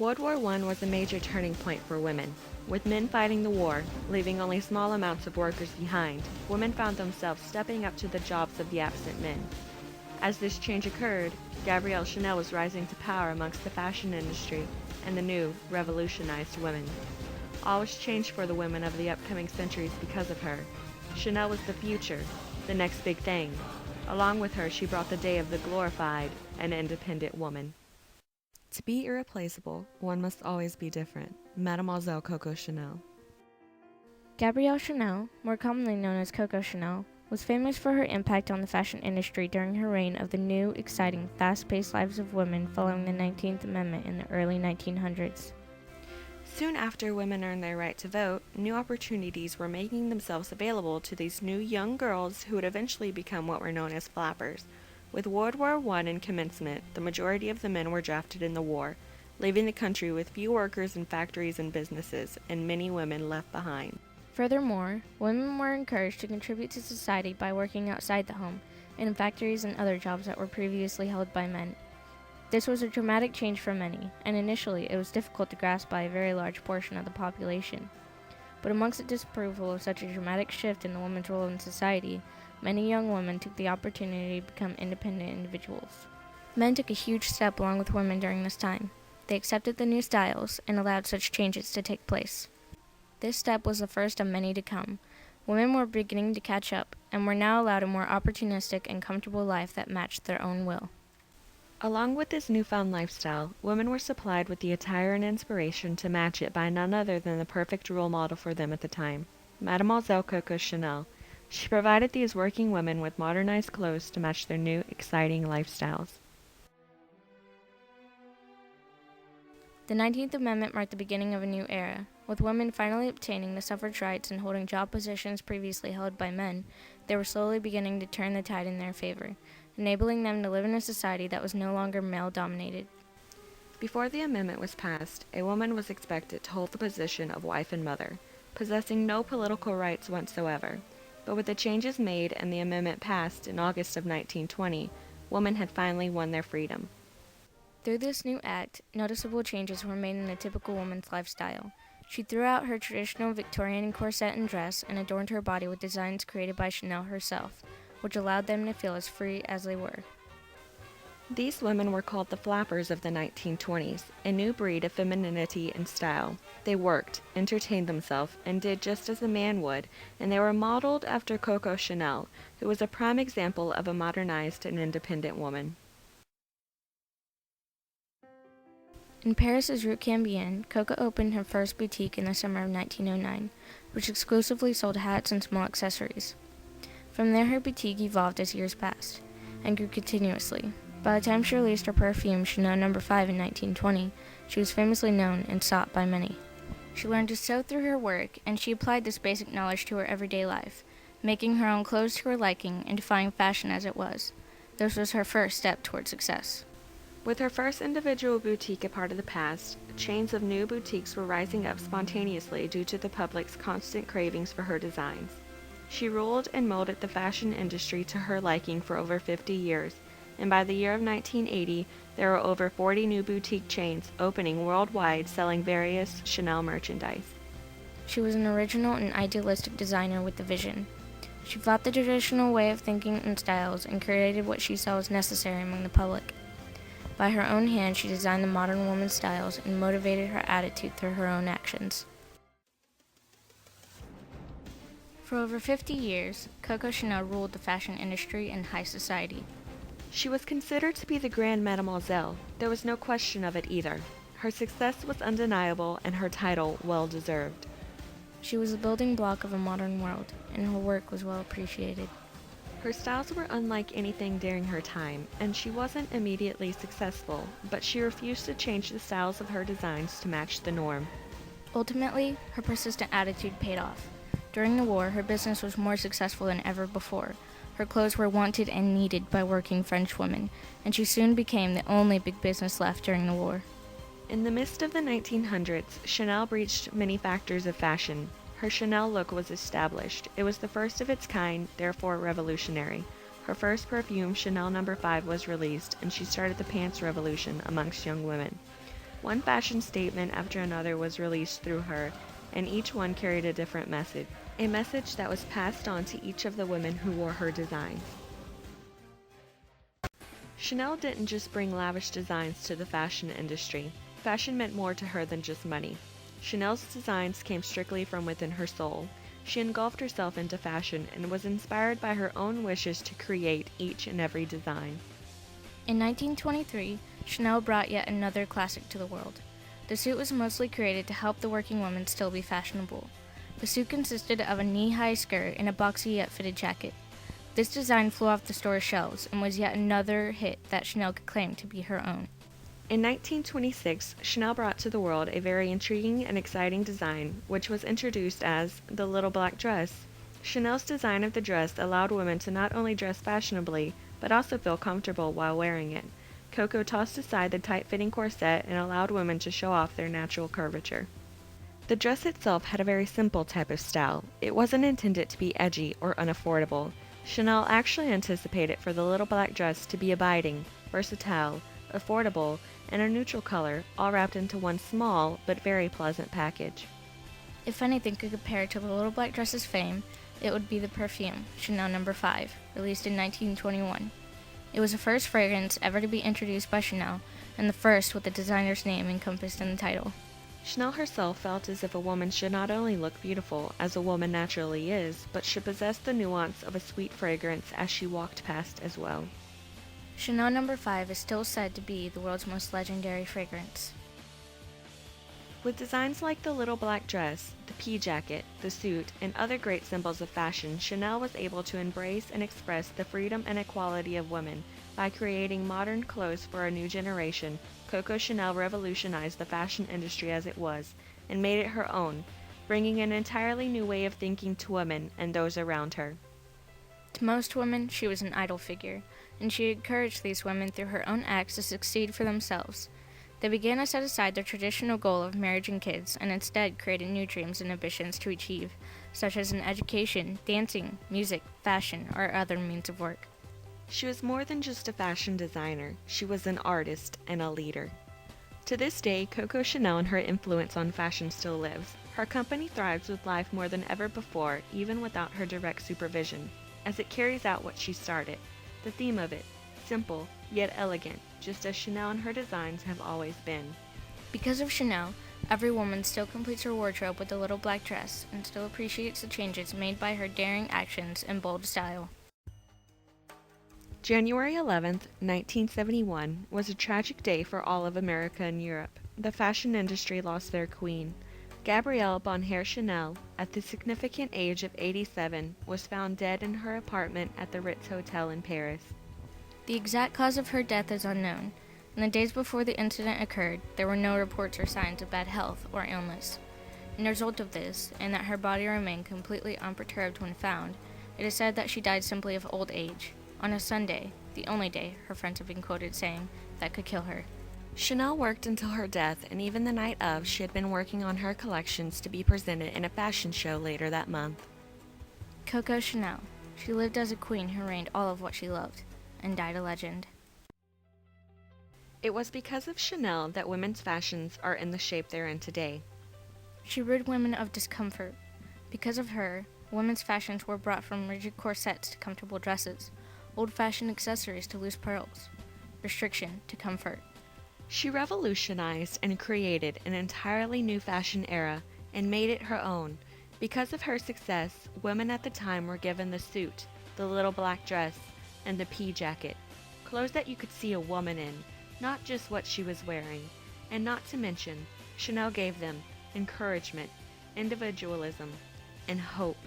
World War I was a major turning point for women. With men fighting the war, leaving only small amounts of workers behind, women found themselves stepping up to the jobs of the absent men. As this change occurred, Gabrielle Chanel was rising to power amongst the fashion industry and the new, revolutionized women. All was changed for the women of the upcoming centuries because of her. Chanel was the future, the next big thing. Along with her, she brought the day of the glorified and independent woman. To be irreplaceable, one must always be different. Mademoiselle Coco Chanel. Gabrielle Chanel, more commonly known as Coco Chanel, was famous for her impact on the fashion industry during her reign of the new, exciting, fast-paced lives of women following the 19th Amendment in the early 1900s. Soon after women earned their right to vote, new opportunities were making themselves available to these new young girls who would eventually become what were known as flappers. With World War I in commencement, the majority of the men were drafted in the war, leaving the country with few workers in factories and businesses, and many women left behind. Furthermore, women were encouraged to contribute to society by working outside the home, in factories and other jobs that were previously held by men. This was a dramatic change for many, and initially it was difficult to grasp by a very large portion of the population. But amongst the disapproval of such a dramatic shift in the woman's role in society, many young women took the opportunity to become independent individuals. Men took a huge step along with women during this time. They accepted the new styles and allowed such changes to take place. This step was the first of many to come. Women were beginning to catch up, and were now allowed a more opportunistic and comfortable life that matched their own will. Along with this newfound lifestyle, women were supplied with the attire and inspiration to match it by none other than the perfect role model for them at the time, Mademoiselle Coco Chanel. She provided these working women with modernized clothes to match their new, exciting lifestyles. The 19th Amendment marked the beginning of a new era. With women finally obtaining the suffrage rights and holding job positions previously held by men, they were slowly beginning to turn the tide in their favor, enabling them to live in a society that was no longer male-dominated. Before the amendment was passed, a woman was expected to hold the position of wife and mother, possessing no political rights whatsoever. But with the changes made and the amendment passed in August of 1920, women had finally won their freedom. Through this new act, noticeable changes were made in a typical woman's lifestyle. She threw out her traditional Victorian corset and dress and adorned her body with designs created by Chanel herself, which allowed them to feel as free as they were. These women were called the flappers of the 1920s, a new breed of femininity and style. They worked, entertained themselves, and did just as a man would, and they were modeled after Coco Chanel, who was a prime example of a modernized and independent woman. In Paris's Rue Cambien, Coco opened her first boutique in the summer of 1909, which exclusively sold hats and small accessories. From there, her boutique evolved as years passed, and grew continuously. By the time she released her perfume Chanel No. 5 in 1920, she was famously known and sought by many. She learned to sew through her work, and she applied this basic knowledge to her everyday life, making her own clothes to her liking and defying fashion as it was. This was her first step toward success. With her first individual boutique a part of the past, chains of new boutiques were rising up spontaneously due to the public's constant cravings for her designs. She ruled and molded the fashion industry to her liking for over 50 years, and by the year of 1980, there were over 40 new boutique chains opening worldwide selling various Chanel merchandise. She was an original and idealistic designer with a vision. She fought the traditional way of thinking and styles and created what she saw was necessary among the public. By her own hand, she designed the modern woman's styles and motivated her attitude through her own actions. For over 50 years, Coco Chanel ruled the fashion industry and high society. She was considered to be the Grand Mademoiselle. There was no question of it either. Her success was undeniable and her title well-deserved. She was the building block of a modern world, and her work was well appreciated. Her styles were unlike anything during her time, and she wasn't immediately successful, but she refused to change the styles of her designs to match the norm. Ultimately, her persistent attitude paid off. During the war, her business was more successful than ever before. Her clothes were wanted and needed by working French women, and she soon became the only big business left during the war. In the midst of the 1900s, Chanel breached many factors of fashion. Her Chanel look was established. It was the first of its kind, therefore revolutionary. Her first perfume, Chanel No. 5, was released, and she started the pants revolution amongst young women. One fashion statement after another was released through her, and each one carried a different message, a message that was passed on to each of the women who wore her designs. Chanel didn't just bring lavish designs to the fashion industry. Fashion meant more to her than just money. Chanel's designs came strictly from within her soul. She engulfed herself into fashion and was inspired by her own wishes to create each and every design. In 1923, Chanel brought yet another classic to the world. The suit was mostly created to help the working woman still be fashionable. The suit consisted of a knee-high skirt and a boxy yet fitted jacket. This design flew off the store's shelves and was yet another hit that Chanel could claim to be her own. In 1926, Chanel brought to the world a very intriguing and exciting design, which was introduced as the little black dress. Chanel's design of the dress allowed women to not only dress fashionably, but also feel comfortable while wearing it. Coco tossed aside the tight-fitting corset and allowed women to show off their natural curvature. The dress itself had a very simple type of style. It wasn't intended to be edgy or unaffordable. Chanel actually anticipated for the little black dress to be abiding, versatile, affordable, and a neutral color, all wrapped into one small but very pleasant package. If anything could compare to the little black dress's fame, it would be the perfume, Chanel No. 5, released in 1921. It was the first fragrance ever to be introduced by Chanel, and the first with the designer's name encompassed in the title. Chanel herself felt as if a woman should not only look beautiful, as a woman naturally is, but should possess the nuance of a sweet fragrance as she walked past as well. Chanel No. 5 is still said to be the world's most legendary fragrance. With designs like the little black dress, the pea jacket, the suit, and other great symbols of fashion, Chanel was able to embrace and express the freedom and equality of women. By creating modern clothes for a new generation, Coco Chanel revolutionized the fashion industry as it was, and made it her own, bringing an entirely new way of thinking to women and those around her. To most women, she was an idol figure, and she encouraged these women through her own acts to succeed for themselves. They began to set aside their traditional goal of marriage and kids, and instead created new dreams and ambitions to achieve, such as an education, dancing, music, fashion, or other means of work. She was more than just a fashion designer, she was an artist and a leader. To this day, Coco Chanel and her influence on fashion still lives. Her company thrives with life more than ever before, even without her direct supervision, as it carries out what she started. The theme of it, simple, yet elegant, just as Chanel and her designs have always been. Because of Chanel, every woman still completes her wardrobe with a little black dress and still appreciates the changes made by her daring actions and bold style. January 11th, 1971 was a tragic day for all of America and Europe. The fashion industry lost their queen. Gabrielle Bonheur Chanel, at the significant age of 87, was found dead in her apartment at the Ritz Hotel in Paris. The exact cause of her death is unknown. In the days before the incident occurred, there were no reports or signs of bad health or illness. In result of this, and that her body remained completely unperturbed when found, it is said that she died simply of old age, on a Sunday, the only day, her friends have been quoted saying, that could kill her. Chanel worked until her death, and even the night of, she had been working on her collections to be presented in a fashion show later that month. Coco Chanel. She lived as a queen who reigned all of what she loved, and died a legend. It was because of Chanel that women's fashions are in the shape they're in today. She rid women of discomfort. Because of her, women's fashions were brought from rigid corsets to comfortable dresses, old-fashioned accessories to loose pearls, restriction to comfort. She revolutionized and created an entirely new fashion era and made it her own. Because of her success, women at the time were given the suit, the little black dress, and the pea jacket, clothes that you could see a woman in, not just what she was wearing. And not to mention, Chanel gave them encouragement, individualism, and hope.